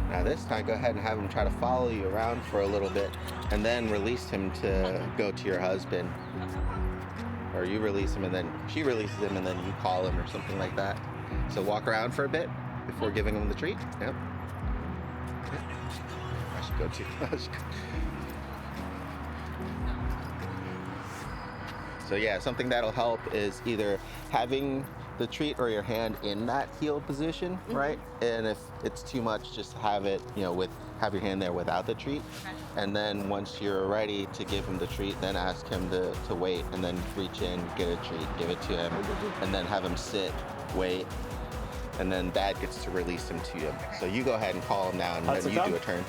Now this time, go ahead and have him try to follow you around for a little bit, and then release him to go to your husband. Or you release him, and then she releases him, and then you call him or something like that. So walk around for a bit before giving him the treat. Yep. I should go too. So yeah, something that'll help is either having the treat or your hand in that heel position, right? And if it's too much, just have it, have your hand there without the treat. Okay. And then once you're ready to give him the treat, then ask him to wait, and then reach in, get a treat, give it to him, and then have him sit, wait, and then Dad gets to release him to you. So you go ahead and call him now, and then you do a turn.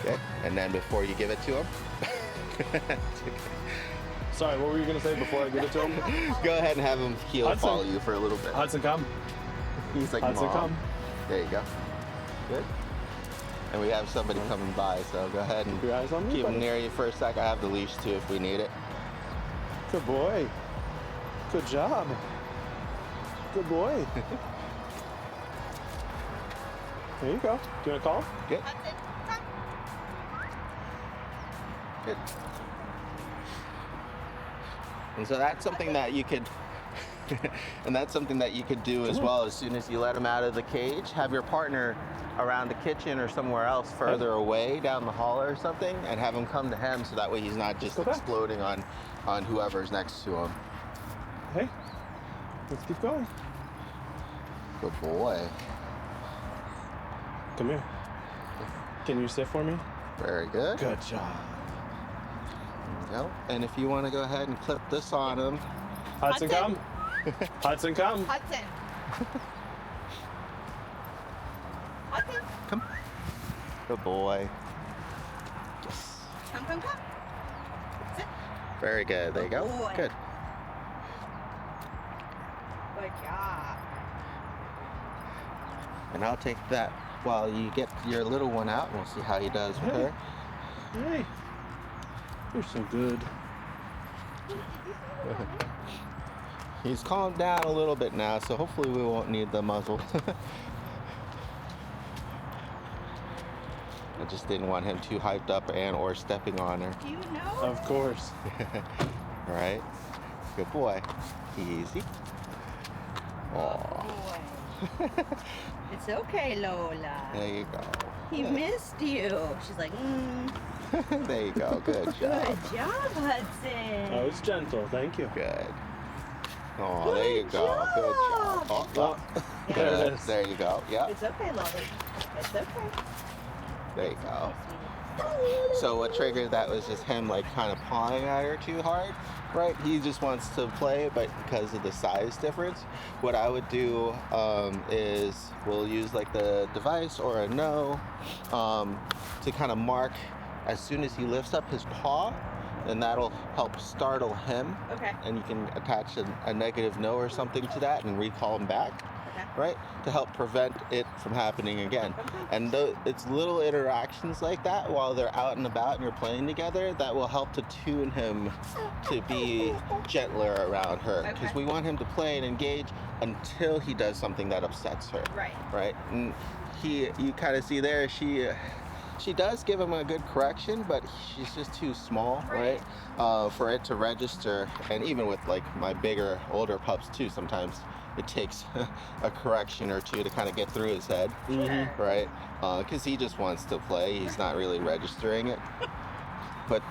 Okay? And then before you give it to him, Sorry, what were you gonna say before I give it to him? go ahead and have him heel Hudson. follow you for a little bit. Hudson, come. He's like, Hudson, Mom. come. There you go. Good. And we have somebody coming by, so go ahead and Your eyes on me, keep him buddy. near you for a sec. I have the leash too if we need it. Good boy. Good job. Good boy. There you go. Do you want to call? Good. Hudson, come. Good. And so that's something that you could, and that's something that you could do as well. As soon as you let him out of the cage, have your partner around the kitchen or somewhere else further away down the hall or something, and have him come to him, so that way he's not just Okay. exploding on whoever's next to him. Hey, let's keep going. Good boy. Come here. Can you sit for me? Very good. Good job. There you go. And if you want to go ahead and clip this on him. Hudson, Hudson. come. Hudson, come. Hudson. Hudson. Come. Good boy. Yes. Come. Sit. Very good. There you go. Good boy. Good. Good job. And I'll take that while you get your little one out, and we'll see how he does with her. Hey, you're so good. He's calmed down a little bit now, so hopefully we won't need the muzzle. I just didn't want him too hyped up or stepping on her. Do you know? Of course. All right. Good boy. Easy. Aw. Boy. It's okay, Lola. There you go. He missed you. She's like, There you go. Good job. Good job, Hudson. I was gentle. Thank you. Good. Oh, there you go. Good job. Oh, Oh, there it good. is. There you go. Yep. It's okay, Lola. It's okay. There you go. So what triggered that was just him kind of pawing at her too hard, right? He just wants to play, but because of the size difference, what I would do is we'll use the device or a no to kind of mark as soon as he lifts up his paw, and that'll help startle him. Okay. And you can attach a negative no or something to that and recall him back. Okay. Right? To help prevent it from happening again. And it's little interactions like that while they're out and about and you're playing together that will help to tune him to be gentler around her. Because Okay. we want him to play and engage until he does something that upsets her. Right. Right? And you kind of see there, she does give him a good correction, but she's just too small, right? For it to register. And even with my bigger, older pups too, sometimes it takes a correction or two to kind of get through his head, Sure. right? Because he just wants to play. He's not really registering it. But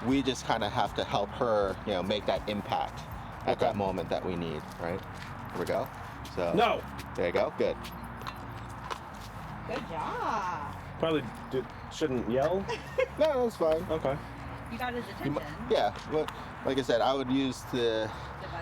we just kind of have to help her, make that impact at that moment that we need, right? Here we go. So No. there you go. Good. Good job. Probably shouldn't yell. No, that's fine. Okay. You got his attention. Yeah, but like I said, I would use Device.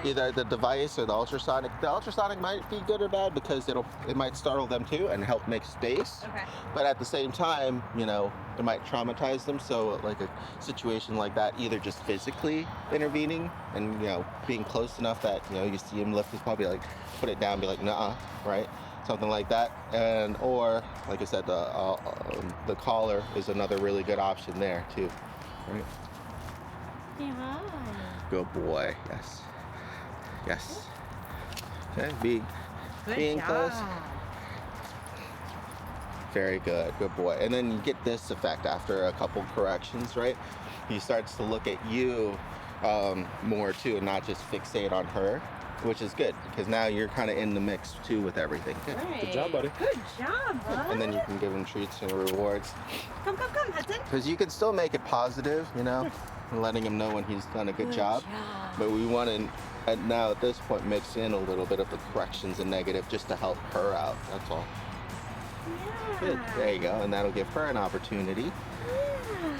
either the device or the ultrasonic. The ultrasonic might be good or bad because it might startle them too and help make space. Okay. But at the same time, it might traumatize them. So like a situation like that, either just physically intervening and being close enough that you see him lift his paw, be like, put it down, be like, nuh-uh, right? Something like that, or like I said, the collar is another really good option there too. Right. Yeah. Good boy. Yes. Yes. Okay. Good Being job. close. Very good. Good boy. And then you get this effect after a couple corrections, right? He starts to look at you more too and not just fixate on her, which is good because now you're kind of in the mix too with everything. Good. Right. Good job, buddy. Good job, bud. And then you can give him treats and rewards. Come, Hudson. Because you can still make it positive, you know, and letting him know when he's done a good job. But we want to, now at this point, mix in a little bit of the corrections and negative just to help her out. That's all. Yeah. Good. There you go. And that'll give her an opportunity. Yeah.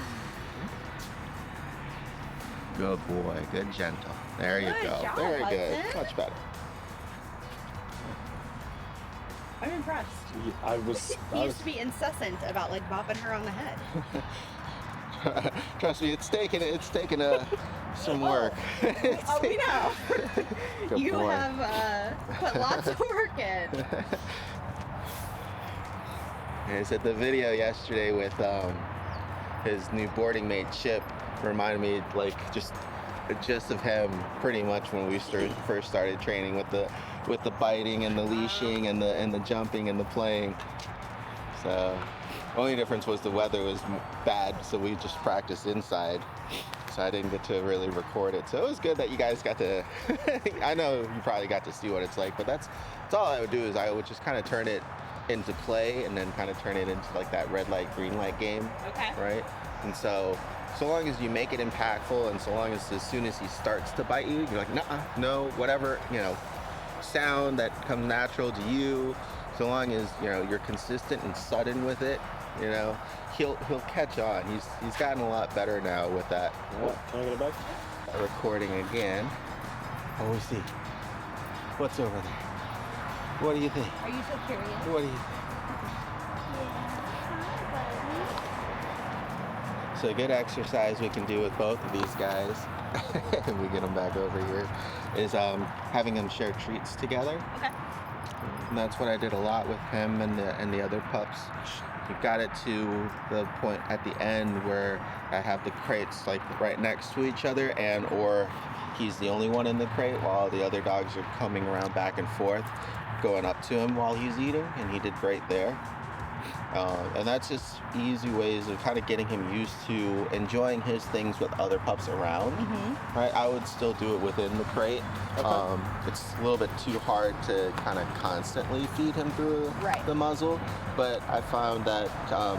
Good boy. Good gentle. There you Good go. job, Very good. Hudson. Much better. I'm impressed. I was. He used to be incessant about like bopping her on the head. Trust me, it's taken some work. Oh, we know. Good You boy. have put lots of work in. I said the video yesterday with his new boarding mate Chip reminded me like just of him pretty much when we first started training with the biting and the leashing and the jumping and the playing. So only difference was the weather was bad, so we just practiced inside. So I didn't get to really record it. So it was good that you guys got to. I know you probably got to see what it's like, but that's all I would do is I would just kind of turn it into play and then kind of turn it into like that red light, green light game. Okay. Right? And so long as you make it impactful and so long as soon as he starts to bite you, you're like, nuh-uh, no, whatever, you know, sound that comes natural to you, so long as, you know, you're consistent and sudden with it, you know, he'll catch on. He's gotten a lot better now with that. Oh, can I get it back? Recording again. Oh, we see. What's over there? What do you think? Are you so curious? What do you think? So good exercise we can do with both of these guys, and we get them back over here, is having them share treats together. Okay. And that's what I did a lot with him and the other pups. We got it to the point at the end where I have the crates like right next to each other, and or he's the only one in the crate while the other dogs are coming around back and forth, going up to him while he's eating, and he did great there. And that's just easy ways of kind of getting him used to enjoying his things with other pups around. Mm-hmm. Right? I would still do it within the crate. Okay. It's a little bit too hard to kind of constantly feed him through the muzzle, but I found that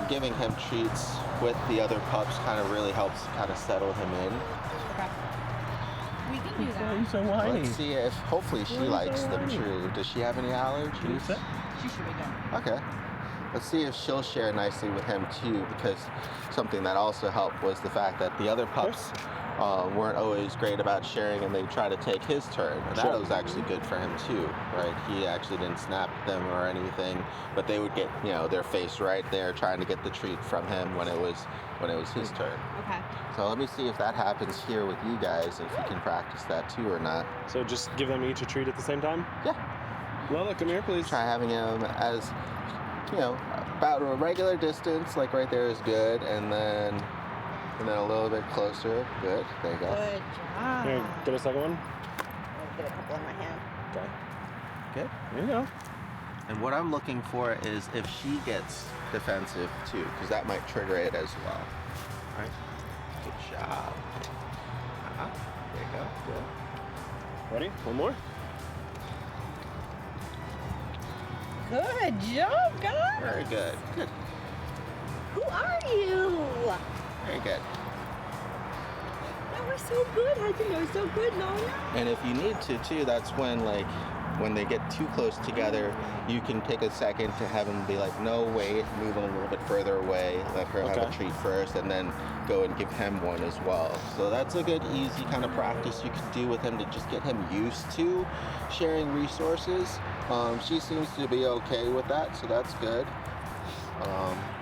giving him treats with the other pups kind of really helps kind of settle him in. Okay. We can do that. He's so whiny. Let's see if hopefully she Why is likes so them whiny? too. Does she have any allergies? She should be good. Okay. Let's see if she'll share nicely with him too, because something that also helped was the fact that the other pups weren't always great about sharing, and they try to take his turn. And that Sure. was actually good for him too, right? He actually didn't snap them or anything, but they would get, you know, their face right there trying to get the treat from him when it was his turn. Okay. So let me see if that happens here with you guys, if you can practice that too or not. So just give them each a treat at the same time? Yeah. Lola, come here, please. Try having him as, you know, about a regular distance, like right there is good, and then a little bit closer. Good. There you go. Good job. Here, get a second one. I'll get a couple in my hand. Okay. Good. There you go. And what I'm looking for is if she gets defensive too, because that might trigger it as well. Right? Good job. There you go. Good. Ready? One more? Good job, guys. Very good. Good. Who are you? Very good. That was so good, Hudson. That was so good, Lola. And if you need to too, that's when when they get too close together, you can take a second to have them be like, no, wait, move them a little bit further away, let her have a Okay. treat first, and then go and give him one as well. So that's a good, easy kind of practice you can do with him to just get him used to sharing resources. She seems to be okay with that, so that's good.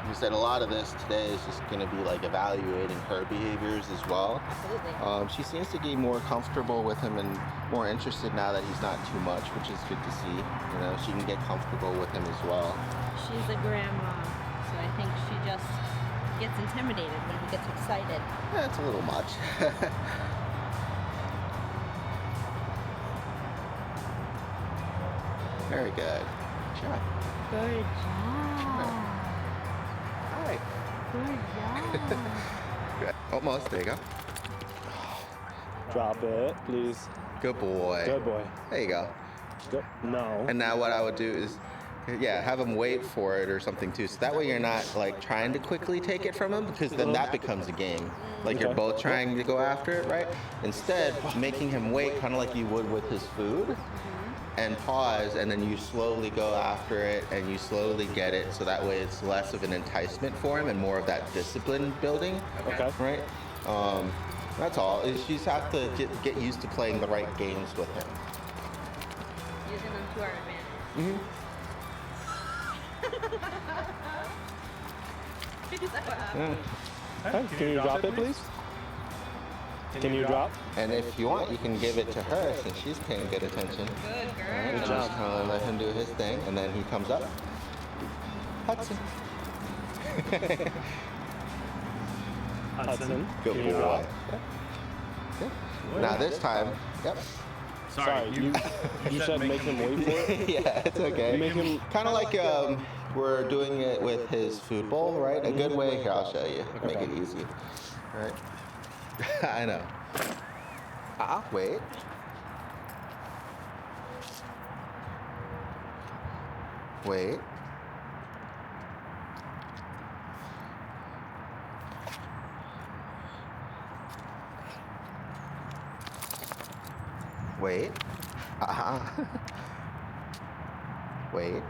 You said a lot of this today is just going to be like evaluating her behaviors as well. Absolutely. She seems to be more comfortable with him and more interested now that he's not too much, which is good to see. You know, she can get comfortable with him as well. She's a grandma, so I think she just gets intimidated when he gets excited. That's a little much. Very good. Good job. Good job. Good job. Good. Almost. There you go. Drop it, please. Good boy. Good boy. There you go. Good. No. And now what I would do is, yeah, have him wait for it or something too. So that way you're not like trying to quickly take it from him, because then that becomes a game. Like you're Okay. both trying to go after it, right? Instead, making him wait kind of like you would with his food, and pause, and then you slowly go after it and you slowly get it, so that way it's less of an enticement for him and more of that discipline building, Okay. right? That's all. Is you just have to get used to playing the right games with him. Using them to our advantage. Is that what happened? Yeah. Okay. Can you drop it, please? Can you drop? And if you want, you can give it to her since she's paying good attention. Good All right, girl. and job. just kind of let him do his thing, and then he comes up. Hudson. Hudson. Good Can you boy. drop? Yep. Good. Now this time, yep. Sorry, you said make him wait for it? Yeah, it's okay. Make him- kind of like we're doing it with his food bowl, right? A good way. Here, I'll show you. Make it easy. All right. I know. Wait. Wait. Wait. Wait.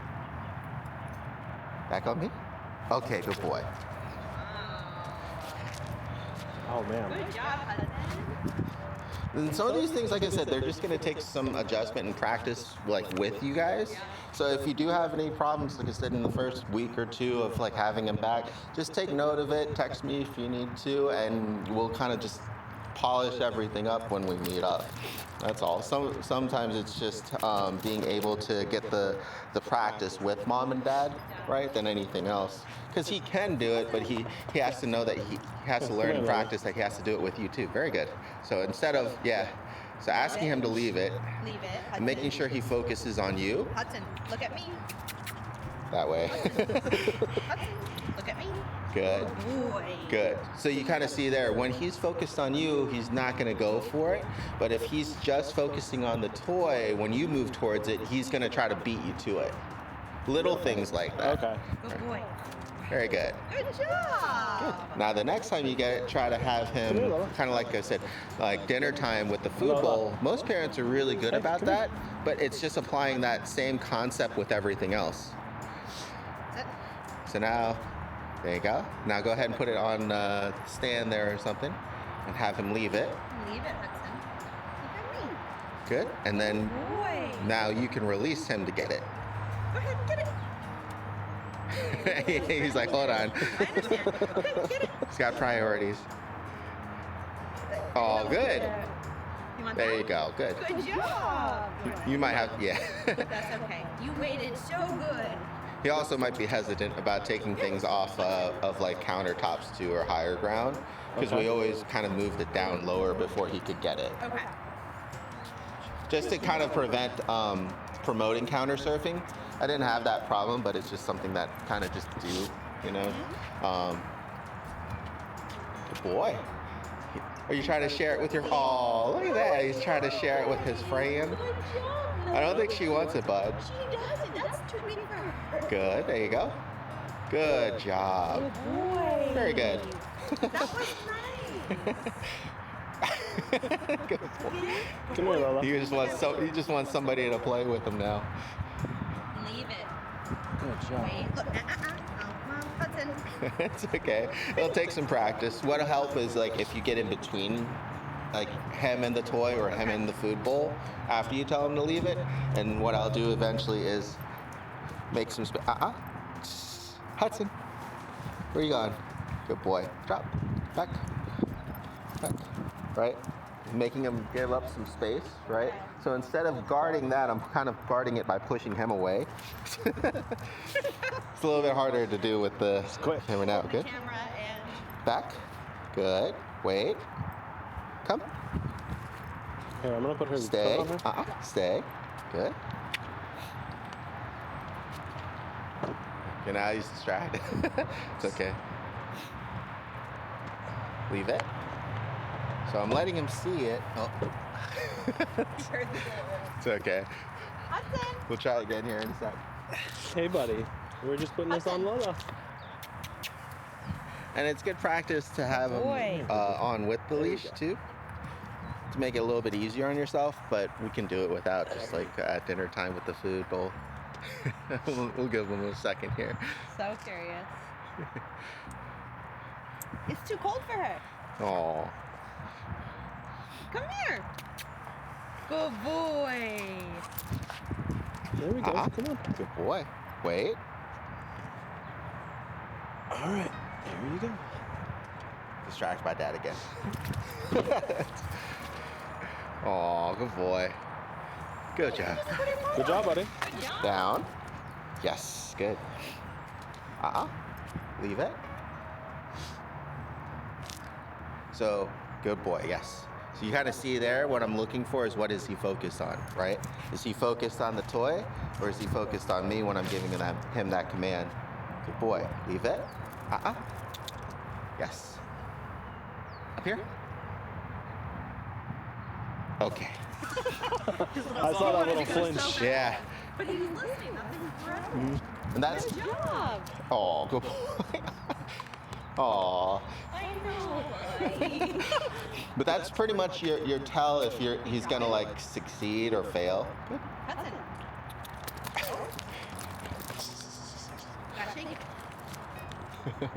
Back on me? Okay, good boy. Oh man. Good job, Hudson. And some of these things, like I said, they're just going to take some adjustment and practice, like with you guys. So if you do have any problems, like I said, in the first week or two of like having him back, just take note of it. Text me if you need to, and we'll kind of just polish everything up when we meet up. That's all. Sometimes it's just being able to get the practice with mom and dad, right, than anything else. Because he can do it, but he has to know that he has to learn and practice that he has to do it with you too. Very good. So instead of, so asking him to leave it, Leave it. Hudson. and making sure he focuses on you, Hudson, look at me. that way. Hudson, look at me. Good. Boy. Good. So you kind of see there, when he's focused on you, he's not going to go for it. But if he's just focusing on the toy, when you move towards it, he's going to try to beat you to it. Little things like that. Okay. Good boy. Very good. Good job. Now the next time you get it, try to have him, kind of like I said, like dinner time with the food bowl. Most parents are really good about that, but it's just applying that same concept with everything else. Sit. So now, there you go. Now go ahead and put it on stand there or something, and have him leave it. Leave it, Hudson. Look at me. Good. And then Boy. now you can release him to get it. Go ahead, get it. He's like, hold on. I understand. Okay, get it. He's got priorities. Oh, good. You want There that? you go. Good. Good job. You might have, yeah. That's okay. You waited so good. He also might be hesitant about taking things off of like countertops too, or higher ground, because we always kind of moved it down lower before he could get it. Okay. Just to kind of prevent promoting counter surfing. I didn't have that problem, but it's just something that kind of just do, you know. Good boy. Are you trying to share it with your? Oh, look at that! He's trying to share it with his friend. Good job. I don't think she wants it, bud. She doesn't. That's too big for her. Good. There you go. Good job. Good boy. Very good. That was nice. Good boy. Come here, Lola. He just wants somebody to play with him now. Leave it. Good job. Wait. Look. Hudson. It's okay. It'll take some practice. What'll help is like if you get in between like him and the toy or him and the food bowl after you tell him to leave it. And what I'll do eventually is make some space. Hudson, where you going? Good boy. Drop. Back. Back. Right? Making him give up some space, right? So instead of guarding that, I'm kind of guarding it by pushing him away. It's a little bit harder to do with the camera now. Good. Camera and. Back. Good. Wait. Come. Here, I'm gonna put her Stay. foot on her. Stay. Good. Okay, now he's distracted. It's okay. Leave it. So I'm letting him see it. Oh. It's okay. Hudson. We'll try again here in a sec. Hey, buddy. We're just putting this on Lola. And it's good practice to have him on with the leash too, to make it a little bit easier on yourself, but we can do it without, just like at dinner time with the food bowl. we'll give him a second here. So curious. It's too cold for her. Aw. Come here. Good boy. There we go. Come on. Good boy. Wait. All right. There you go. Distract my dad again. Aw, good boy. Good job. Good job, buddy. Good job. Down. Yes, good. Leave it. So, good boy, yes. So you kind of see there, what I'm looking for is what is he focused on, right? Is he focused on the toy, or is he focused on me when I'm giving him that command? Good boy, leave it. Yes. Up here? Okay. I saw that little flinch. Yeah. But he was listening. Nothing was And that's, Good job. oh, good boy. Aw. I know. But that's pretty much your tell if he's gonna like succeed or fail. Good. Hudson. Gotta shake it.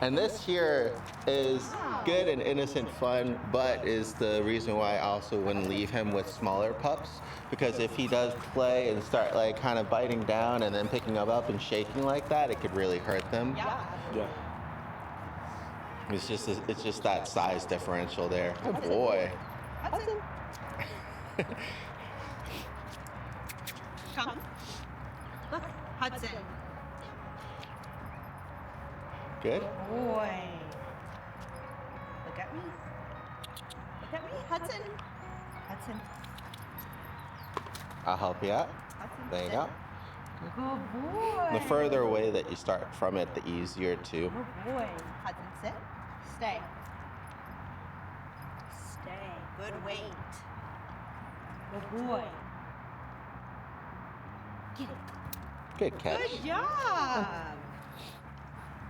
And this here is good and innocent fun, but is the reason why I also wouldn't leave him with smaller pups, because if he does play and start like kind of biting down and then picking them up and shaking like that, it could really hurt them. Yeah. Yeah. It's just that size differential there. Oh boy. Hudson. Come. Look, Hudson. Good. Boy. Look at me. Look at me, Hudson. Hudson. I'll help you out. Hudson. There you sit. go. Good boy. The further away that you start from it, the easier to. Good boy. Hudson, sit. Stay. Stay. Good weight. Good boy. Get it. Good catch. Good job.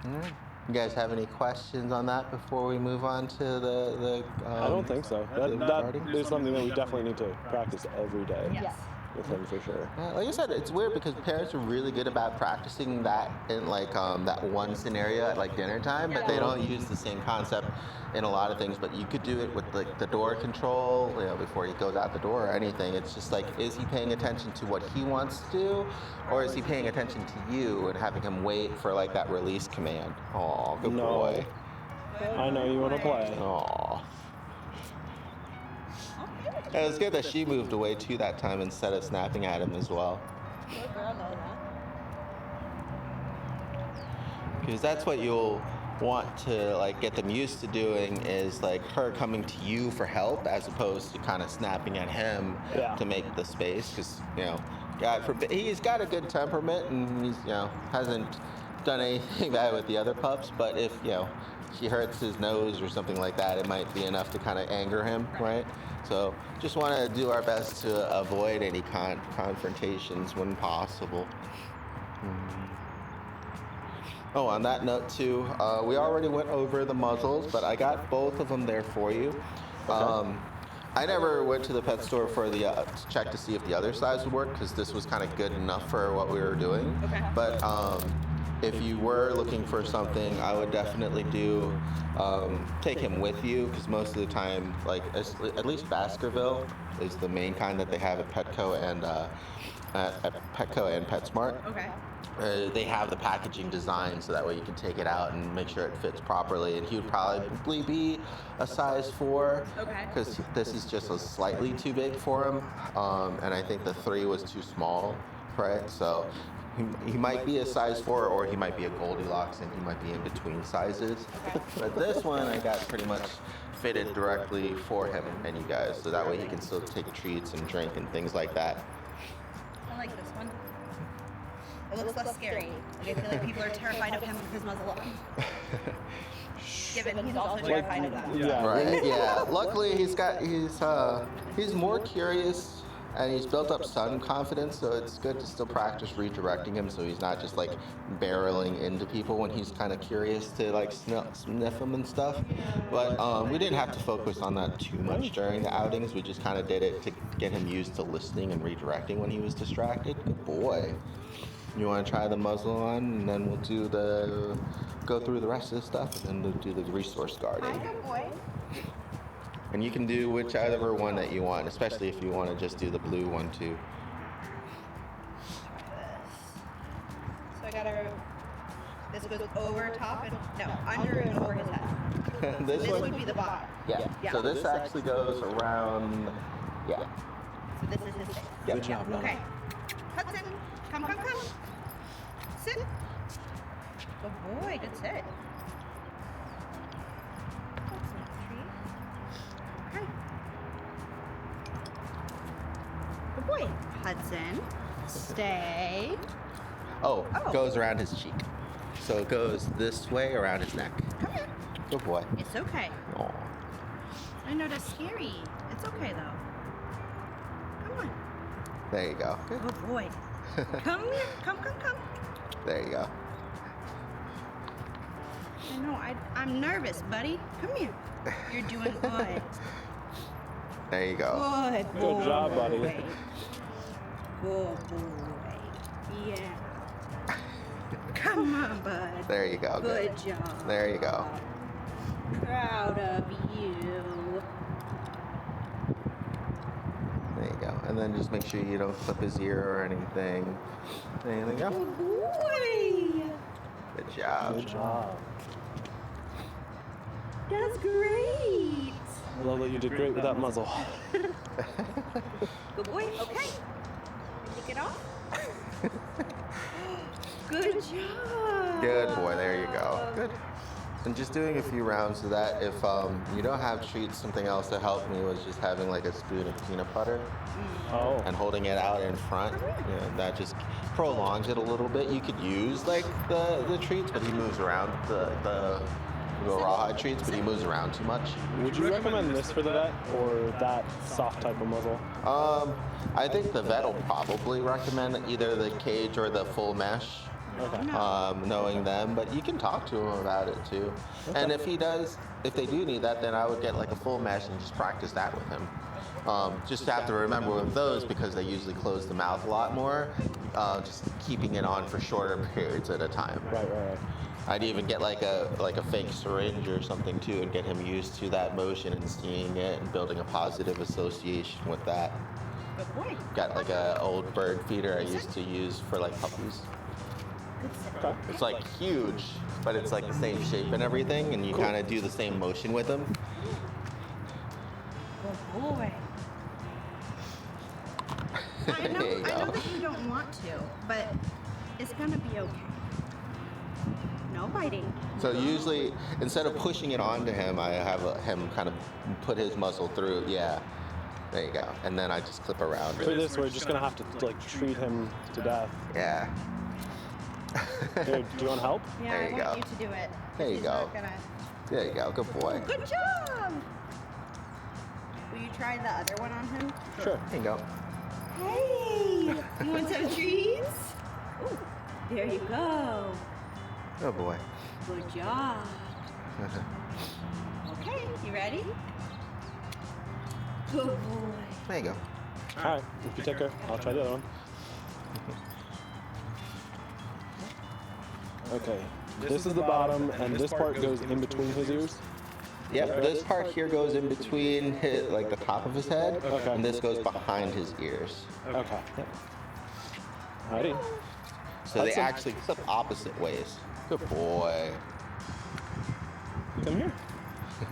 All right. You guys have any questions on that before we move on to the I don't think so. the party? That is something that we definitely need to practice every day Yes. with him for sure. Like I said, it's weird because parents are really good about practicing that in like that one scenario at like dinner time, but they don't use the same concept in a lot of things. But you could do it with like the door control, you know, before he goes out the door or anything. It's just like, is he paying attention to what he wants to do, or is he paying attention to you and having him wait for like that release command? Oh, good boy. I know you want to play. Oh. And it's good that she moved away too that time instead of snapping at him as well. Good girl, Lola. Because that's what you'll want to like get them used to doing, is like her coming to you for help as opposed to kind of snapping at him to make the space. Because, you know, God forbid, he's got a good temperament and he's, you know, hasn't done anything bad with the other pups, but if, you know, she hurts his nose or something like that, it might be enough to kind of anger him, right? So just want to do our best to avoid any confrontations when possible. Oh, on that note too, we already went over the muzzles, but I got both of them there for you. I never went to the pet store for the to check to see if the other size would work, because this was kind of good enough for what we were doing. Okay. But if you were looking for something, I would definitely do take him with you, because most of the time, like at least Baskerville is the main kind that they have at Petco and at Petco and PetSmart. Okay. They have the packaging design so that way you can take it out and make sure it fits properly. And he would probably be a size 4, Okay. because this is just a slightly too big for him. And I think the 3 was too small, right? So he might be a size 4, or he might be a Goldilocks, and he might be in between sizes. But this one I got pretty much fitted directly for him and you guys, so that way he can still take treats and drink and things like that. I like this one. It looks less scary. Like, I feel like people are terrified of him with his muzzle on. Given he's also terrified of them. Yeah. Right. Yeah. Luckily, he's more curious, and he's built up some confidence. So it's good to still practice redirecting him, so he's not just like barreling into people when he's kind of curious to like sniff them and stuff. But we didn't have to focus on that too much during the outings. We just kind of did it to get him used to listening and redirecting when he was distracted. Good boy. You want to try the muzzle on, and then we'll go through the rest of the stuff, and then we'll do the resource guarding. Hi, good boy. And you can do whichever one that you want, especially if you want to just do the blue one too. So I gotta. This goes over top and no, under and over his head. This This one, would be the bottom. yeah. Yeah. So this actually goes around, yeah. So this is his face. Yeah. Good job, Nana. Okay. Hudson, come. Sit. Good boy, good sit. That's a nice treat. Okay. Good boy. Hudson, stay. Oh, Oh. goes around his cheek. So it goes this way around his neck. Come here. Good boy. It's okay. Aw. I know that's scary. It's okay though. Come on. There you go. Good. Good boy. Come here. Come. There you go. I know. I'm nervous, buddy. Come here. You're doing good. There you go. Good boy. Good job, buddy. Good boy. Yeah. Come on, bud. There you go. Good job. There you go. Proud of you. There you go. And then just make sure you don't clip his ear or anything. There you go. Good boy. Good job. Good job. That's great. Lola, you did great with that muzzle. Good boy. Okay. Take it off. Good job. Good boy. There you go. Good. And just doing a few rounds of that. If you don't have treats, something else that helped me was just having like a spoon of peanut butter Oh. and holding it out in front. You know, that just prolongs it a little bit. You could use like the treats, but he moves around the rawhide treats, but he moves around too much. Would you recommend this for the vet or that soft type of muzzle? I think the vet will probably recommend either the cage or the full mesh. Okay. Knowing them, but you can talk to him about it too. And if they do need that, then I would get like a full mesh and just practice that with him. Just have to remember with those, because they usually close the mouth a lot more, just keeping it on for shorter periods at a time. Right. I'd even get like a fake syringe or something too, and get him used to that motion and seeing it and building a positive association with that. Good boy. Got like a old bird feeder I used to use for like puppies. Good sit. Okay. It's like huge, but it's like the same shape and everything, and you kind of do the same motion with them. Good boy. I There you know go. that you don't want to, but it's gonna be okay. No biting. So usually, instead of pushing it onto him, I have him kind of put his muzzle through. Yeah, there you go. And then I just clip around For it. this, we're just gonna have to like treat him to death. Yeah. Here, do you want help? Yeah, There I you want go. you to do it. There you He's go. not gonna... There you go. Good boy. Good job. Will you try the other one on him? Sure. There you go. Hey, you want some treats? Ooh, there you go. Oh boy. Good job. Okay, you ready? Good boy. There you go. All right. If you take care, I'll try the other one. Okay. This is the bottom, and this part goes in between his ears. Yep. This part here goes in between like the top of his head, Okay. and this goes behind his ears. Okay. Alrighty. So they Hudson. actually clip opposite ways. Good boy. Come here.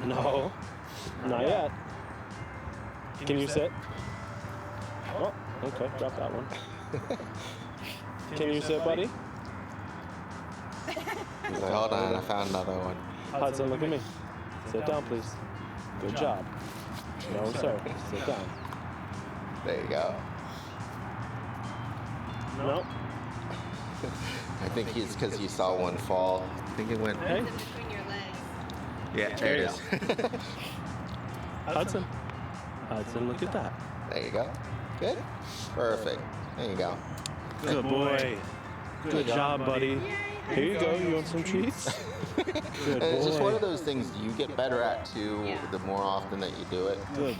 No. Not yet. Can you sit? Oh, okay. Drop that one. Can you sit, buddy? He's like, hold on, I found another one. Hudson, look at me. Sit down, please. Good job. No, sir. Sit down. There you go. No. I think it's because he saw one fall. I think it went. Hey. It's in between your legs. Yeah, there it is. Hudson. Hudson, look at that. There you go. Good. Perfect. There you go. Good boy. Good job, buddy. Yay. Here you go. You want some treats? Good And it's just boy. one of those things you get better at too Yeah. the more often that you do it. Good.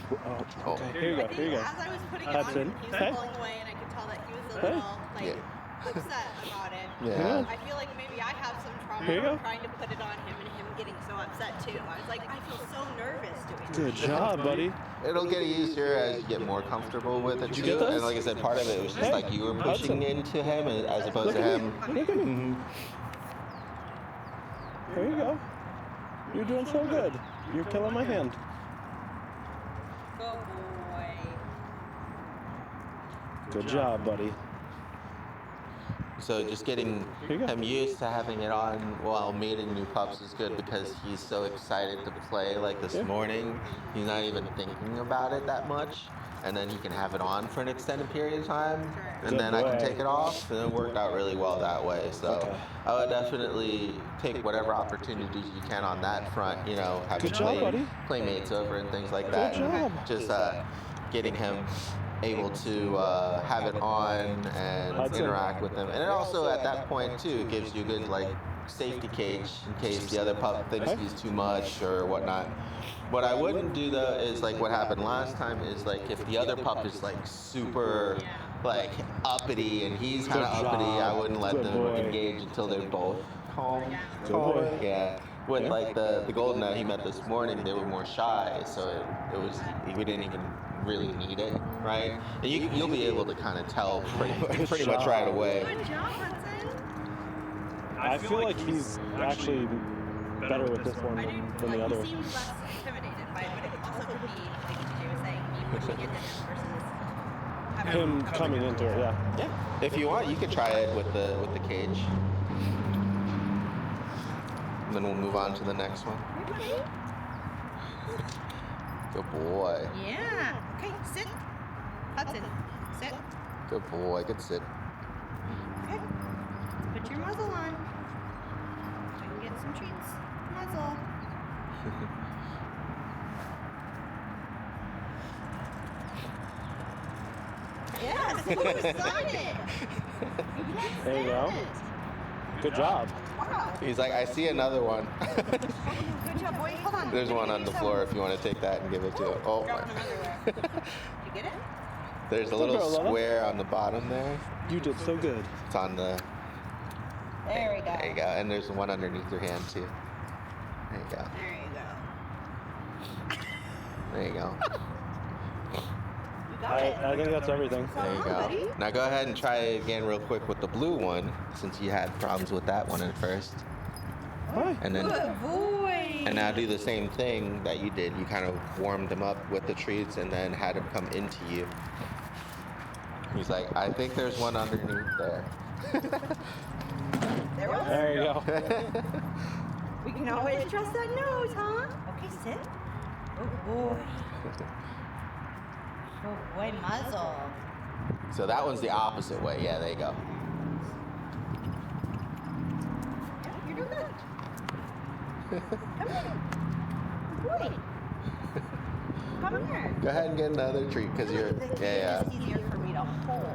Oh, okay. Here you I go. think Here you go. as I was putting it Hudson. on him, he was Hey. pulling away, and I could tell that he was a Hey. little like Yeah. upset about it. Yeah. I feel like maybe I have some trauma Here you go. from trying to put it on him and him getting so upset too. I was like, I feel so nervous doing Good job, buddy. It'll get easier as you get more comfortable with it Did you too. get those? And like I said, part of it was just Hey. like you were pushing Hudson. into him as opposed Look to at him. me. Look at me. Mhm. Here you go. You're doing so good. You're killing my hand. Good boy. Good job, buddy. So just getting Here you go. him used to having it on while meeting new pups is good because he's so excited to play. Like this Yeah. morning, he's not even thinking about it that much. And then he can have it on for an extended period of time. And Good then I can boy. take it off. And it worked out really well that way. So Okay. I would definitely take whatever opportunities you can on that front. You know, having Good job, buddy. playmates over and things like Good that. job. Just getting him able to have it on and Hudson. interact with them. And it also at that point too gives you a good like safety cage in case the other pup thinks he's too much or whatnot. What I wouldn't do though is like what happened last time is like if the other pup is like super like uppity and he's kind of Good uppity, I job. wouldn't let Good them boy. engage until they're both calm. Good boy. Yeah. With Yeah. like the golden that he met this morning, they were more shy, so it was we didn't even really need it, right? And you'll be able to kind of tell pretty much right away. Good job, Hudson. I feel like he's actually better with this one I do. than the Like, other. he seemed less intimidated by it, but it also could be, like TJ was saying, me pushing into him versus having Him coming into it, yeah. Yeah. If you want, you could try it with the cage. And then we'll move on to the next one. Good boy. Yeah. Okay, sit. Hudson, sit. Good boy. Good sit. Okay. Put your muzzle on. I can get some treats. Muzzle. Yes, who's on it? There you go. Good job. Wow. He's like, I see another one. Good job, boy. Hold on. There's one on the floor if you want to take that and give it to him. Oh Dropping my. them everywhere. Did you get it? There's a Good little girl, Lola. square on the bottom there. You did so good. It's on the. There we go. There you go. And there's one underneath your hand too. There you go. There you go. There you go. You got it. I think that's everything. There you Come on, buddy. go. Now go ahead and try it again real quick with the blue one, since you had problems with that one at first. Hi. And then Good boy. and now do the same thing that you did. You kind of warmed him up with the treats and then had him come into you. He's like, I think there's one underneath there. There was. There you go. We can always trust that nose, huh? Okay, sit. Good boy. Good boy, muzzle. So that one's the opposite way. Yeah, there you go. Yeah, you're doing good. Come here. Good boy. Come here. Go ahead and get another treat because you're. The cage Yeah, is easier for me to hold.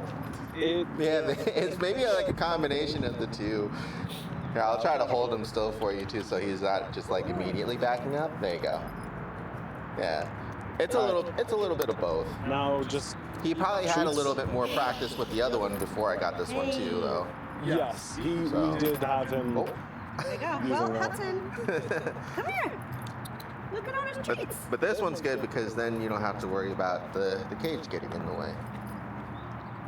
It, yeah. It's maybe like a combination of the two. Here, I'll try to hold him still for you too, so he's not just like immediately backing up. There you go. Yeah, it's a little bit of both. now just He probably had a Treats. little bit more practice with the other one before I got this one too, though. yes, So- we did have him. Oh. There you go. Using Well, that. Hudson, come here. Look at all his But, treats. but this one's good because then you don't have to worry about the cage getting in the way.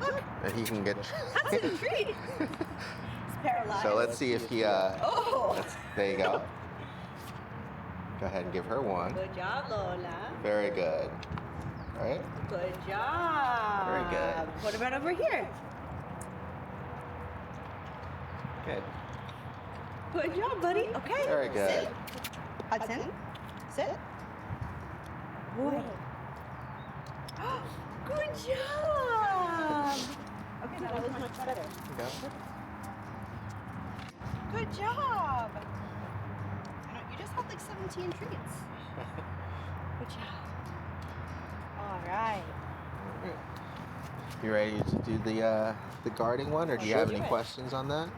Look, And he can get. Hudson, treat. He's paralyzed. So let's see if he. Oh. There you go. Go ahead and give her one. Good job, Lola. Very good. All right. Good job. Very good. What about over here? Good. Good job, buddy. Okay. Very good. Sit. Hudson, sit. Boy. Good job. Okay, that was much better. There you go. Good job. You just had like 17 treats. Good job. All right. You ready to do the guarding one, or do you Sure. have any Do it. questions on that?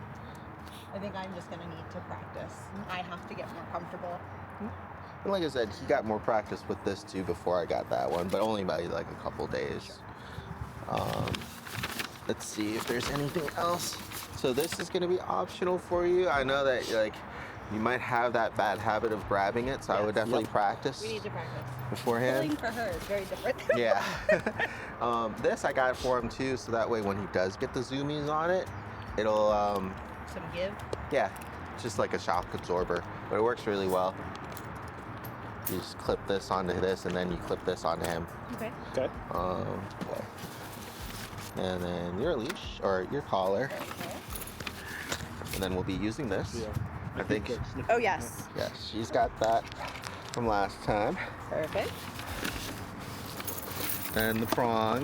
I think I'm just gonna need to practice. I have to get more comfortable. And like I said, he got more practice with this too before I got that one, but only by like a couple days. Let's see if there's anything else. So this is going to be optional for you. I know that like you might have that bad habit of grabbing it, so I would Yes. definitely practice We need to practice. beforehand. Pulling for her is very different. Yeah. This I got for him too, so that way when he does get the zoomies on it, it'll Some give. yeah, it's just like a shock absorber, but it works really well. You just clip this onto this, and then you clip this onto him. Okay. Okay. Okay. And then your leash or your collar, Okay. and then we'll be using this. Yeah. I think. Oh yes. Yes, she's got that from last time. Perfect. And the prong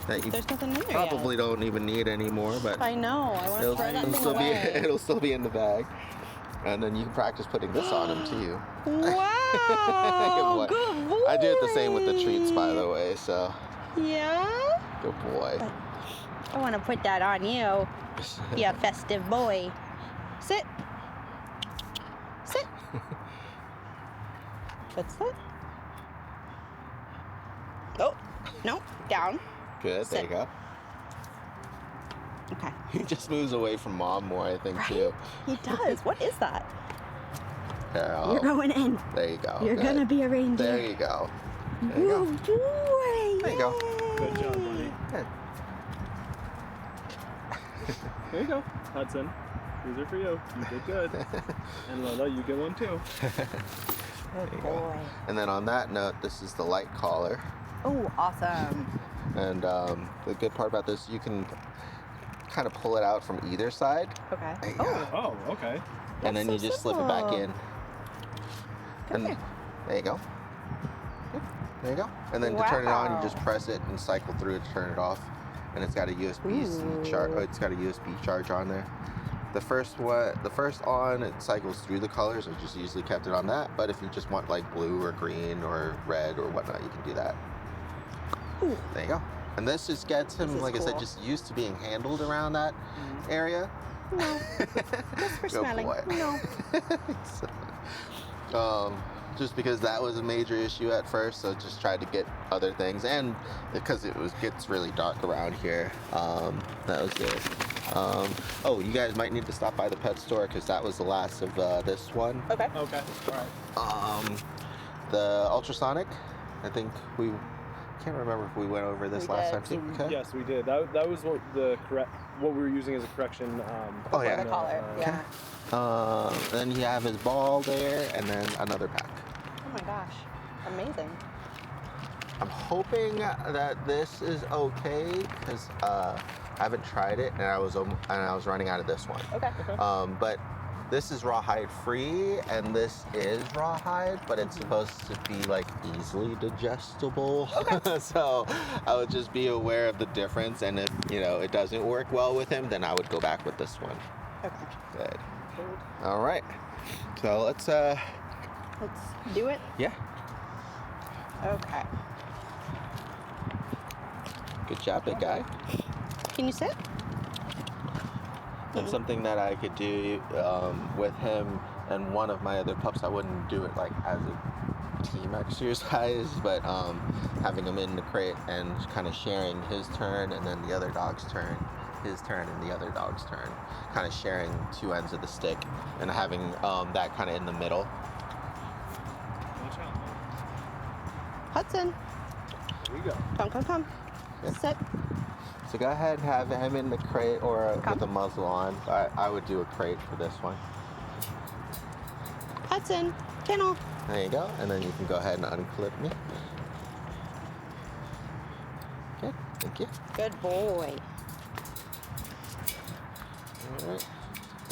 that you There's nothing in there probably don't even need anymore, but yet. I know. I want to it'll, throw that it'll thing still be away. it'll still be in the bag. And then you can practice putting this on him too. Wow. Good boy. I do it the same with the treats, by the way. So Yeah. good boy. I want to put that on you. You festive boy. Sit. Sit. Good sit. Oh, no, down. Good. There Sit. you go. Okay. He just moves away from mom more, I think, Right? too. He does. What is that? Here, You're going in. there you go. You're Good. gonna be a reindeer. There you go. There you go. Good boy. There you go. Good job, buddy. Good. There you go, Hudson. These are for you. You did good. And Lola, you get one too. Good There you go. boy. And then on that note, this is the light collar. Oh, awesome. And the good part about this, you can kind of pull it out from either side. Okay. There you Oh, go. Oh, okay. And then you so just slip it back simple. in. And Good. there you go. Yep, there you go. And then to turn it on, Wow. you just press it and cycle through it to turn it off. And it's got a USB-C charge. Ooh. It's got a USB charge on there. The first on, it cycles through the colors. I just usually kept it on that. But if you just want like blue or green or red or whatnot, you can do that. Ooh. There you go. And this just gets him, This is like I said, cool. just used to being handled around that area. No. Just for Good smelling. boy. No. Just because that was a major issue at first, so just tried to get other things, and because gets really dark around here, that was it. Oh, you guys might need to stop by the pet store because that was the last of this one. Okay. Okay. All right. The ultrasonic, I think we can't remember if we went over this We last did. time too. Okay. Yes, we did. That was what what we were using as a correction. Oh, yeah. For the collar. Yeah. Then you have his ball there, and then another pack. Oh my gosh. Amazing. I'm hoping that this is okay because I haven't tried it, and I was running out of this one. Okay. But this is rawhide free, and this is rawhide, but it's supposed to be like easily digestible. Okay. So I would just be aware of the difference, and if it doesn't work well with him, then I would go back with this one. Okay. Good. All right. So let's Let's do it. yeah. Okay. Good job, big guy. Can you sit? And something that I could do with him and one of my other pups, I wouldn't do it like as a team exercise, but having him in the crate and kind of sharing his turn and then the other dog's turn, his turn and the other dog's turn, kind of sharing two ends of the stick and having that kind of in the middle. Watch out. Hudson. Here we go. Come. Yeah. Sit. So go ahead and have him in the crate or Come. with a muzzle on. I would do a crate for this one. Hudson. Kennel. There you go. And then you can go ahead and unclip me. Okay, thank you. Good boy. All right.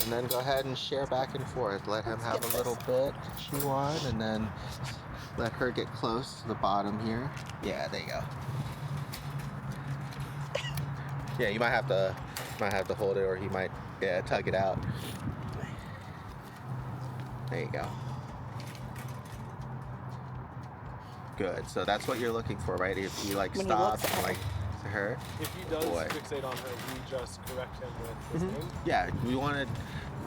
And then go ahead and share back and forth. Let him have get a little bit to chew on, and then let her get close to the bottom here. Yeah, there you go. Yeah, you might have to hold it, or he might Yeah, tug it out. There you go. Good. So that's what you're looking for, right? If he like When he stops looks at and her. like to her. If he does Boy. fixate on her, we just correct him with his name. Yeah, we want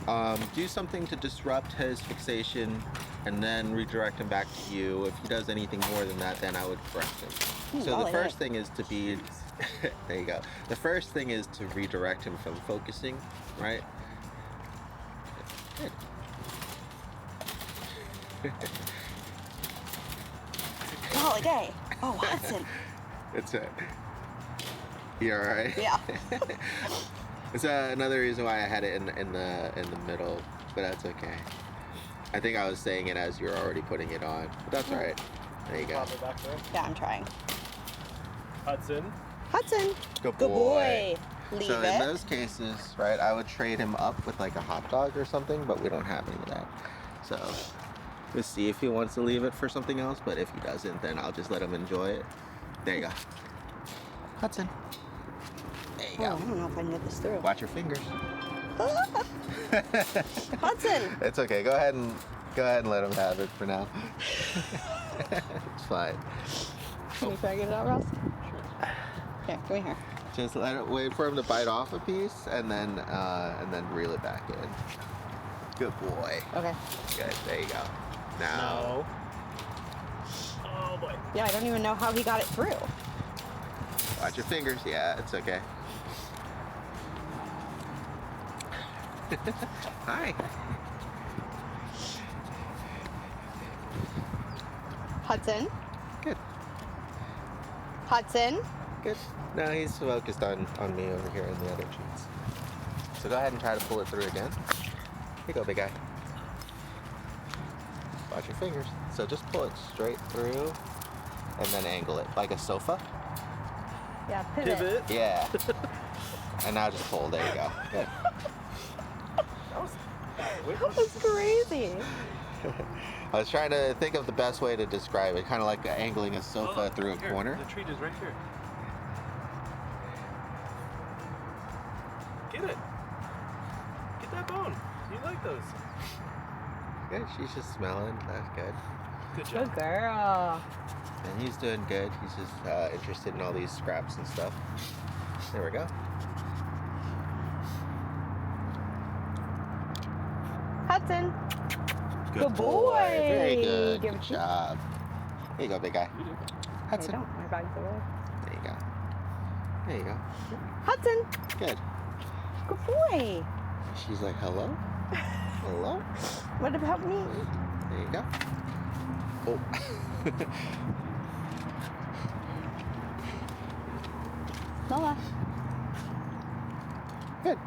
to do something to disrupt his fixation and then redirect him back to you. If he does anything more than that, then I would correct him. So the first thing is to be, there you go. The first thing is to redirect him from focusing, right? Good. Holiday. Oh, Hudson. It's it. You all right? Yeah. It's another reason why I had it in the middle, but that's okay. I think I was saying it as you were already putting it on, but that's all right. There you go. Pop it back there. Yeah, I'm trying. Hudson. Hudson. Good Good boy. Leave So it. in those cases, right, I would trade him up with like a hot dog or something, but we don't have any of that. So we'll see if he wants to leave it for something else, but if he doesn't, then I'll just let him enjoy it. There you go. Hudson. There you Oh, I go. don't know if I can get this through. Watch your fingers. Hudson. It's okay. Go ahead and let him have it for now. It's fine. Can you try to get it out, Ross? Here, come here. Just wait for him to bite off a piece and then reel it back in. Good boy. Okay. Good. There you go. Now. No. Oh boy. Yeah, I don't even know how he got it through. Watch your fingers. Yeah, it's okay. Hi. Hudson. Good. Hudson. Good. No, he's focused on me over here in the other treats. So go ahead and try to pull it through again. Here you go, big guy. Watch your fingers. So just pull it straight through and then angle it like a sofa. Yeah, pivot. Yeah. And now just pull. There you go. Good. That was crazy. I was trying to think of the best way to describe it, kind of like angling a sofa through a Here, corner. The treat is right here. Get it. Get that bone. You like those. Good. She's just smelling. That's good. Good job. Good girl. And he's doing good. He's just interested in all these scraps and stuff. There we go. Hudson. Good boy. Very good. Give Good it to you. job. Here you go, big guy. I Hudson. don't. My bag's away. There you go. There you go. Hudson. Good. Good boy. She's like, hello? Hello? What about me? There you go. Oh. Noah. Good.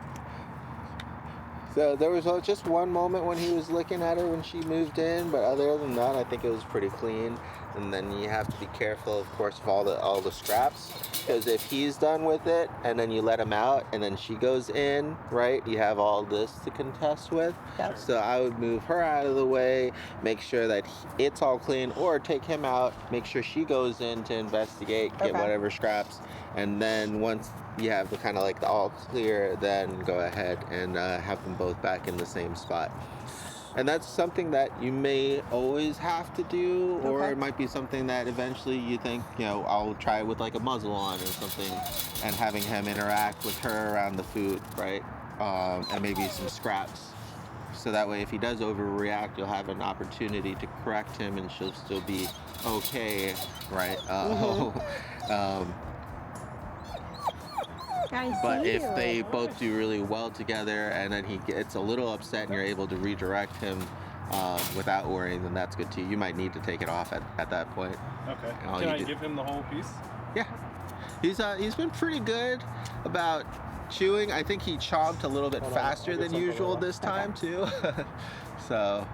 So there was just one moment when he was looking at her when she moved in, but other than that, I think it was pretty clean. And then you have to be careful, of course, of all the scraps, because if he's done with it and then you let him out and then she goes in, right, you have all this to contest with. Yep. So I would move her out of the way, make sure that it's all clean, or take him out, make sure she goes in to investigate, get Okay. whatever scraps, and then once you have the kind of like the all clear, then go ahead and have them both back in the same spot. And that's something that you may always have to do, or Okay. it might be something that eventually you think, I'll try with like a muzzle on or something, and having him interact with her around the food, right? And maybe some scraps. So that way, if he does overreact, you'll have an opportunity to correct him and she'll still be okay, right? I But see if you. they both do really well together and then he gets a little upset and you're able to redirect him without worrying, then that's good too. You might need to take it off at that point. Okay. And all Can you I do- give him the whole piece? Yeah. He's been pretty good about chewing. I think he chomped a little bit Hold on, faster I'll get than something usual off. this time too. So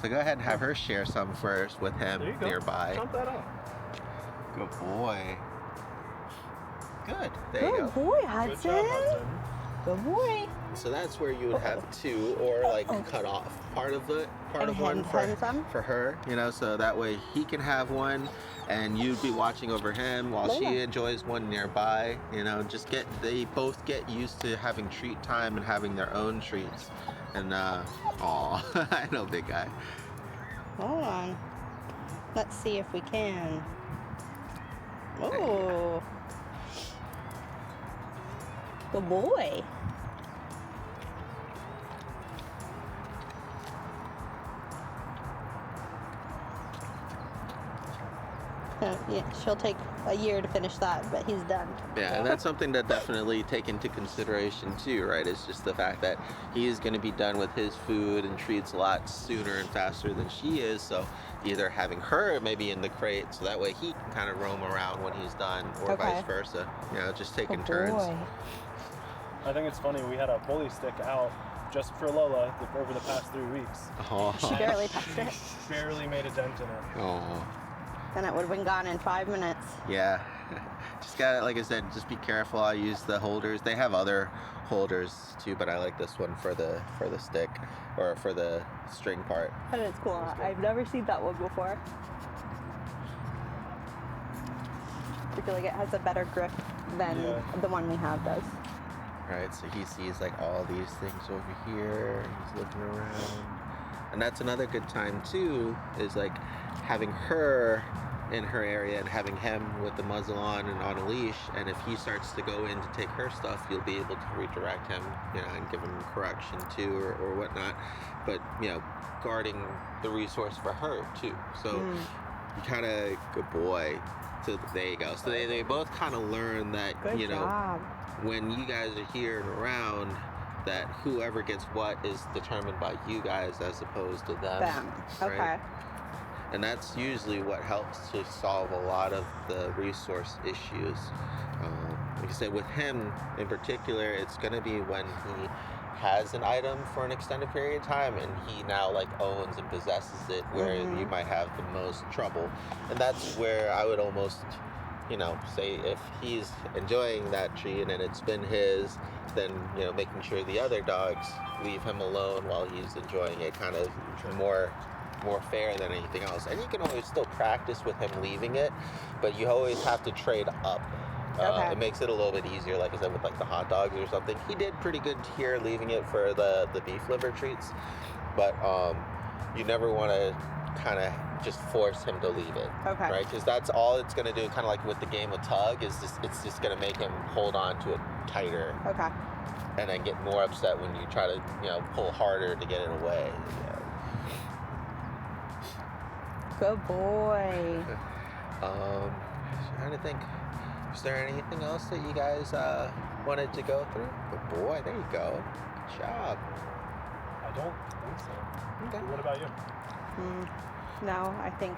go ahead and have her share some first with him There you go. nearby. Chomp that up. Good boy. Good. There you Good go. boy, Good Hudson. job, Hudson. Good boy. So that's where you would have two, or like cut off part of one for her, you know, so that way he can have one, and you'd be watching over him while she enjoys one nearby. You know, they both get used to having treat time and having their own treats. And aw, I know, big guy. Hold on. Let's see if we can. Oh. Good boy. Yeah, she'll take a year to finish that, but he's done. Yeah, and that's something to definitely take into consideration too, right? It's just the fact that he is going to be done with his food and treats a lot sooner and faster than she is. So either having her maybe in the crate, so that way he can kind of roam around when he's done, or vice versa. You know, just taking turns. I think it's funny. We had a bully stick out just for Lola over the past 3 weeks. Oh. She barely touched it. Barely made a dent in it. Oh. And it would have been gone in 5 minutes. Yeah. Just gotta, like I said, just be careful. I use the holders. They have other holders too, but I like this one for the stick, or for the string part. But it's cool. I've never seen that one before. I feel like it has a better grip than the one we have does. Right, so he sees like all these things over here, and he's looking around. And that's another good time too, is like having her in her area and having him with the muzzle on and on a leash, and if he starts to go in to take her stuff, you'll be able to redirect him, you know, and give him correction too, or whatnot. But, you know, guarding the resource for her too. So you kind of, good boy. So there you go. So they both kind of learn that, Good job. when you guys are here and around, that whoever gets what is determined by you guys as opposed to them. Okay. Right? And that's usually what helps to solve a lot of the resource issues. Like I said, with him in particular, it's going to be when he has an item for an extended period of time and he now like owns and possesses it, where you might have the most trouble. And that's where I would almost, you know, say if he's enjoying that treat and it's been his, then, you know, making sure the other dogs leave him alone while he's enjoying it, kind of more fair than anything else. And you can always still practice with him leaving it, but you always have to trade up. It makes it a little bit easier, like I said, with like the hot dogs or something. He did pretty good here leaving it for the beef liver treats, but you never want to kind of just force him to leave it, right? Because that's all it's going to do, kind of like with the game of tug, is it's just going to make him hold on to it tighter, and then get more upset when you try to, you know, pull harder to get it away. Good boy. Trying to think, is there anything else that you guys wanted to go through? Good boy, there you go. Good job. I don't think so. Okay. What about you? No, I think.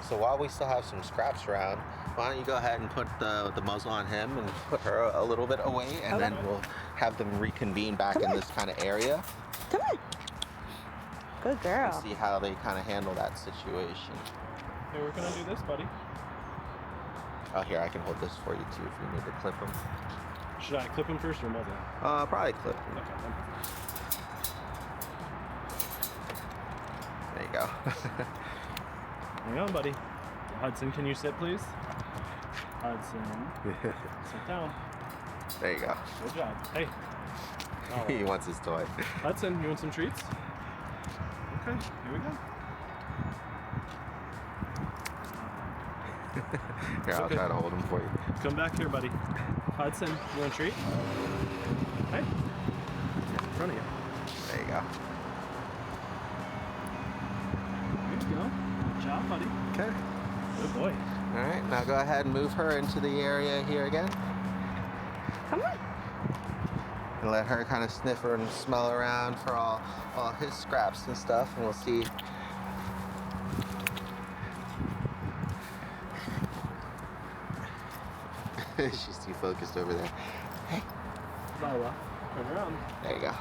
So while we still have some scraps around, why don't you go ahead and put the muzzle on him and put her a little bit away, and then we'll have them reconvene back in this kind of area. Come on. Good girl. And see how they kind of handle that situation. Hey, we're gonna do this, buddy. Oh, here, I can hold this for you too if you need to clip them. Should I clip him first or muzzle? Probably clip them. Okay. There you go. Hang on, buddy. Hudson, can you sit, please? Hudson, sit down. There you go. Good job. Hey. He wants his toy. Hudson, you want some treats? Okay, here we go. Here, I'll try to hold him for you. Come back here, buddy. Hudson, you want a treat? Hey. In front of you. There you go. There you go. Good job, buddy. Okay. Good boy. All right, now go ahead and move her into the area here again. Come on. And let her kind of sniff her and smell around for all his scraps and stuff, and we'll see. She's too focused over there. Hey. Lola, turn around. There you go.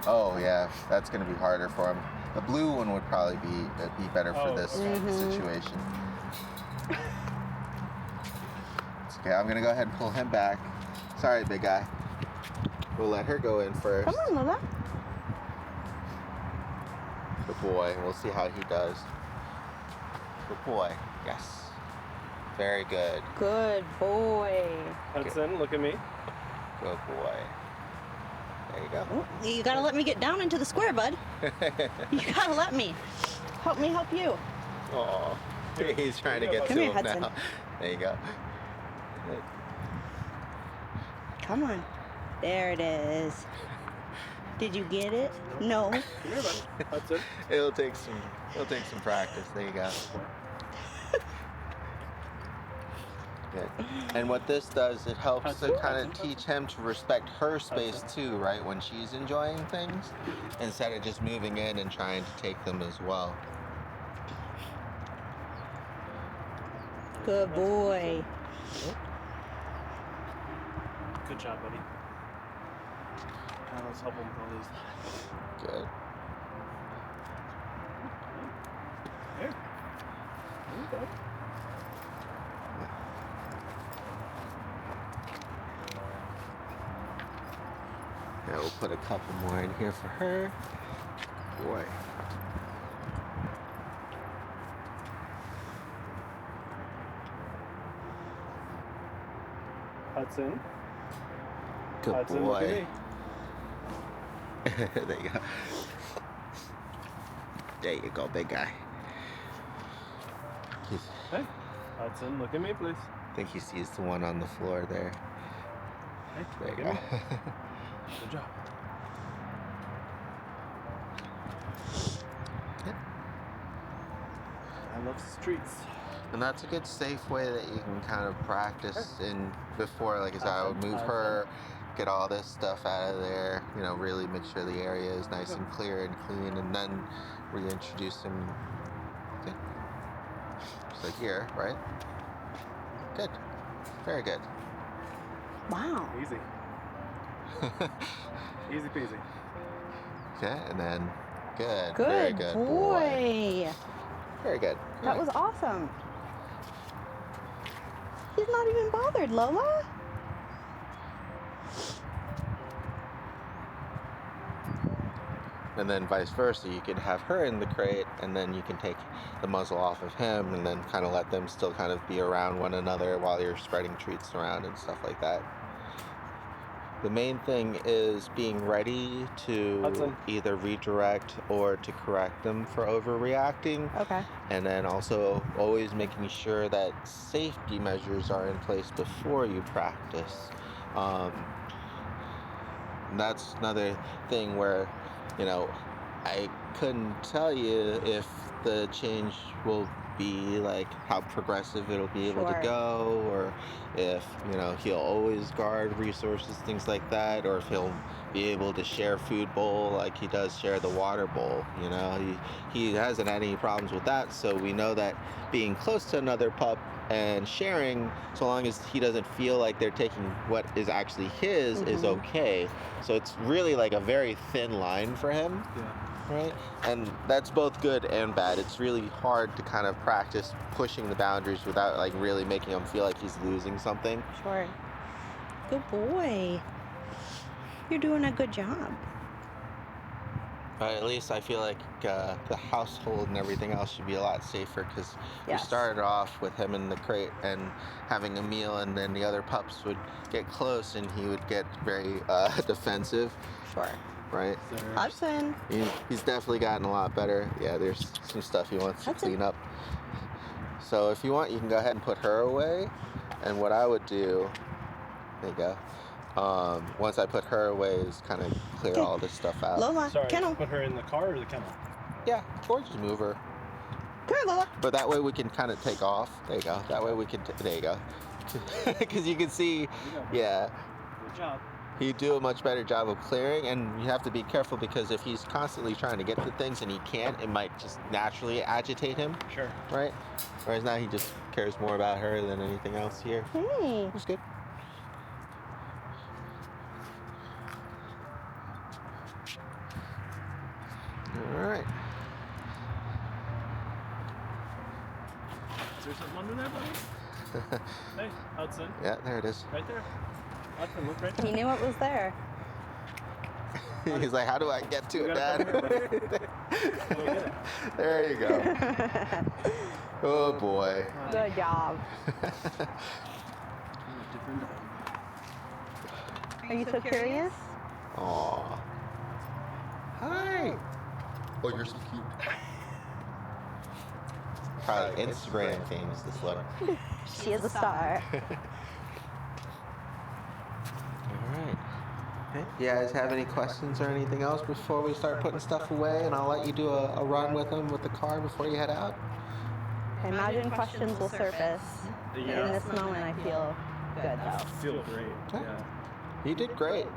Oh yeah, that's gonna be harder for him. The blue one would probably be better for this situation. Okay, I'm gonna go ahead and pull him back. Sorry, big guy. We'll let her go in first. Come on, Lola. Good boy. We'll see how he does. Good boy. Yes. Very good. Good boy. Hudson, look at me. Good boy. There you go. Oh, you gotta let me get down into the square, bud. You gotta let me. Help me help you. Aw. He's trying to get Come to here, him Hudson. now. There you go. Good. Come on. There it is. Did you get it? No. Come here, buddy. Hudson. It'll take some practice. There you go. Good. And what this does, it helps to kind of teach him to respect her space too, right? When she's enjoying things, instead of just moving in and trying to take them as well. Good boy. Good job, buddy. Now let's help him with all these. Good. Here. There you go. Yeah, we'll put a couple more in here for her. Boy. Hudson. Good Hudson, look at boy. me. There you go. There you go, big guy. Hey, Hudson, look at me, please. I think he sees the one on the floor there. Hey, There look you at go. me. Good job. I love streets. And that's a good safe way that you can kind of practice in before, like I said, I would move her, get all this stuff out of there, you know, really make sure the area is nice and clear and clean, and then reintroduce him. Okay. Just like here, right? Good. Very good. Wow. Easy. Easy peasy. Okay, and then good. Good Very good boy. Very good. That was awesome. He's not even bothered, Lola. And then vice versa, you can have her in the crate, and then you can take the muzzle off of him, and then kind of let them still kind of be around one another while you're spreading treats around and stuff like that. The main thing is being ready to Hudson. either redirect or to correct them for overreacting. Okay. And then also always making sure that safety measures are in place before you practice. That's another thing where, you know, I couldn't tell you if the change will be like how progressive it'll be able to Sure. go, or if, you know, he'll always guard resources, things like that, or if he'll be able to share food bowl like he does share the water bowl. You know, he hasn't had any problems with that, so we know that being close to another pup and sharing, so long as he doesn't feel like they're taking what is actually his, is okay. So it's really like a very thin line for him. Yeah. Right? And that's both good and bad. It's really hard to kind of practice pushing the boundaries without like really making him feel like he's losing something. Sure. Good boy. You're doing a good job. But at least I feel like the household and everything else should be a lot safer, because Yes. we started off with him in the crate and having a meal, and then the other pups would get close and he would get very defensive, Sure. right? Hudson. He's definitely gotten a lot better. Yeah, there's some stuff he wants to Hudson. clean up. So if you want, you can go ahead and put her away. And what I would do, there you go. Once I put her away, is kind of clear Okay. all this stuff out. Lola, Sorry, kennel. put her in the car or the kennel? Yeah, or just move her. Come here, Lola. But that way we can kind of take off. There you go. That way we can, there you go. Because you can see, yeah, Good job. he'd do a much better job of clearing, and you have to be careful, because if he's constantly trying to get to things and he can't, it might just naturally agitate him, Sure. right? Whereas now he just cares more about her than anything else here. Hey. That's good. All right. Is there something under there, buddy? Hey, Hudson. Yeah, there it is. Right there. Hudson, look right He there. knew it was there. He's like, how do I get to it, You Dad? gotta come here, buddy. Go get it. There you go. Oh boy. Good job. Different dog. Are you so curious? Aw. Hi. Oh, you're so cute. Probably Instagram famous, this look. She is a star. Alright. You guys have any questions or anything else before we start putting stuff away? And I'll let you do a run with them with the car before you head out. I imagine questions will surface. Yeah. In this moment, I feel good I though. feel great. Yeah. You did great.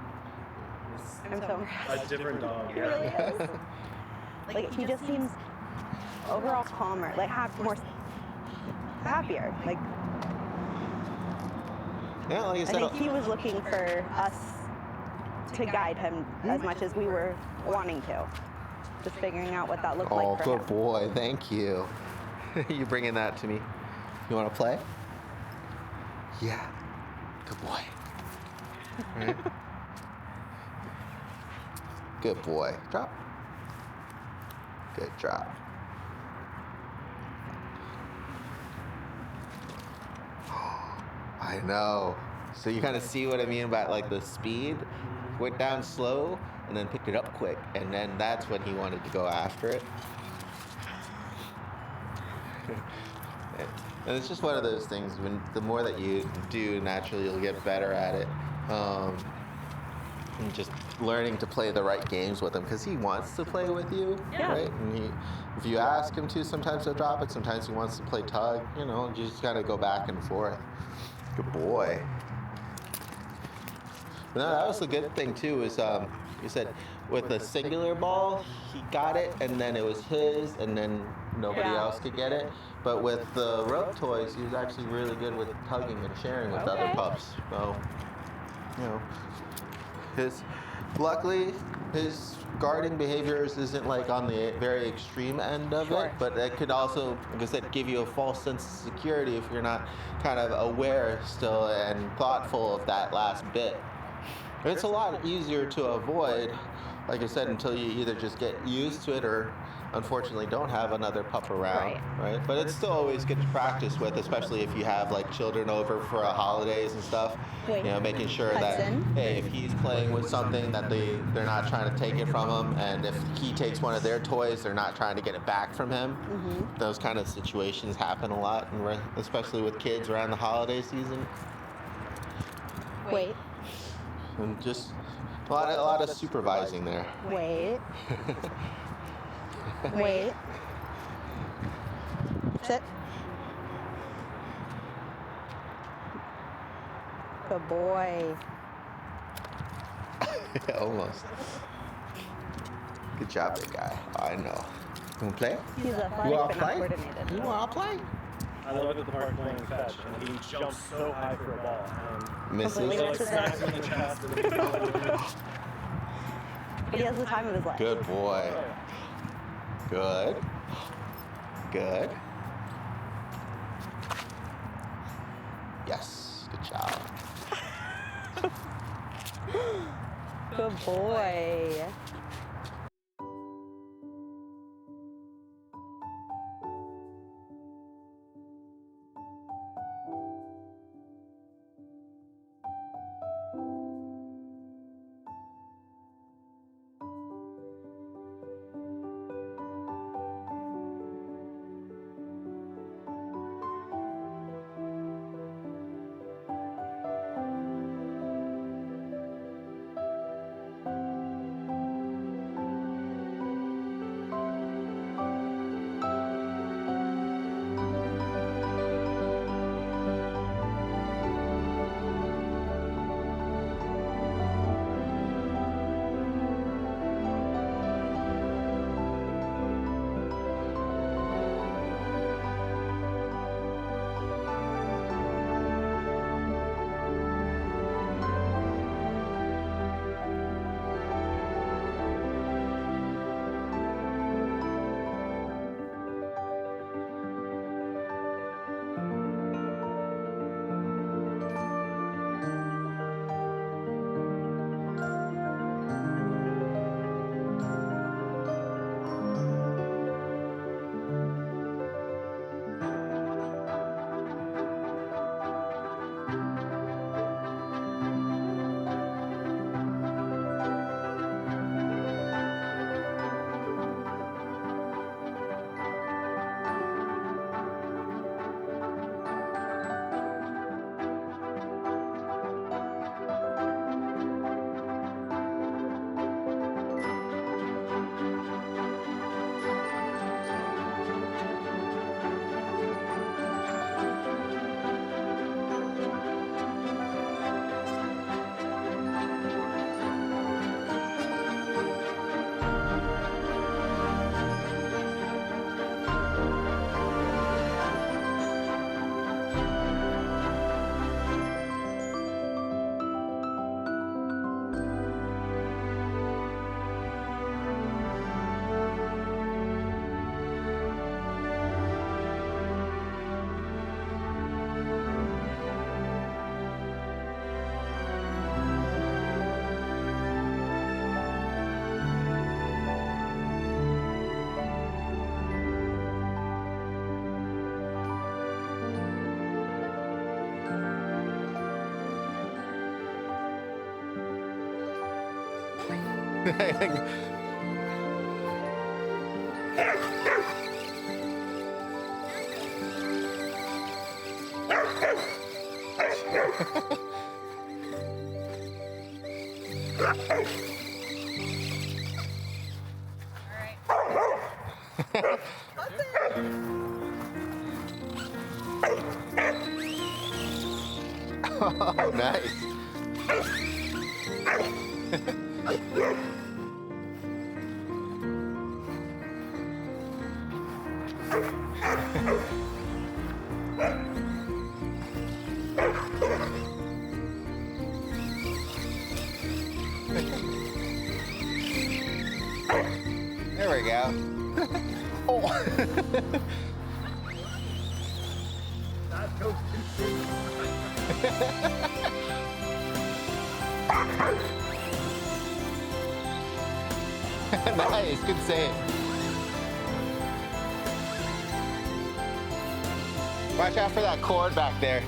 I'm so impressed. A different dog. He really is. Like he just seems overall calmer, like happier. Like Yeah, like I I said, think he was looking for us to guide him as much as we were wanting to. Just figuring out what that looked oh, like for good him. boy. Thank you. You bringing that to me. You want to play? Yeah. Good boy. Right. Good boy. Drop. Good drop. I know. So you kind of see what I mean about like the speed? Went down slow and then picked it up quick. And then that's when he wanted to go after it. And it's just one of those things, when the more that you do, naturally you'll get better at it. And just learning to play the right games with him, because he wants to play with you, Yeah. right? And if you ask him to, sometimes he'll drop it, sometimes he wants to play tug, you know, you just gotta go back and forth. Good boy. No, that was the good thing too, is you said with the singular ball, he got it, and then it was his, and then nobody Yeah. else could get it. But with the rope toys, he was actually really good with tugging and sharing with other Okay. pups. So, you know, luckily, his guarding behaviors isn't like on the very extreme end of Sure. it, but it could also, like I said, give you a false sense of security if you're not kind of aware still and thoughtful of that last bit. It's a lot easier to avoid, like I said, until you either just get used to it or unfortunately don't have another pup around, right? But it's still always good to practice with, especially if you have like children over for holidays and stuff. Wait. You know, making sure that, Hudson? hey, if he's playing with something that they're not trying to take it from him, and if he takes one of their toys, they're not trying to get it back from him. Mm-hmm. Those kind of situations happen a lot, and especially with kids around the holiday season. Wait. And just a lot of supervising there. Wait. Wait. Sit. Good boy. Almost. Good job, big guy. I know. You wanna play? He's You athletic wanna but not play? coordinated. You wanna play? I love at the park playing fetch, and he jumps so high for a ball. And Misses. Completely so like misses smacks it. him in the chest. And He has the time of his life. Good boy. Good. Good. Yes. Good job. Good boy. Oh, nice. There we go. Oh. Nice, good save. Watch out for that cord back there.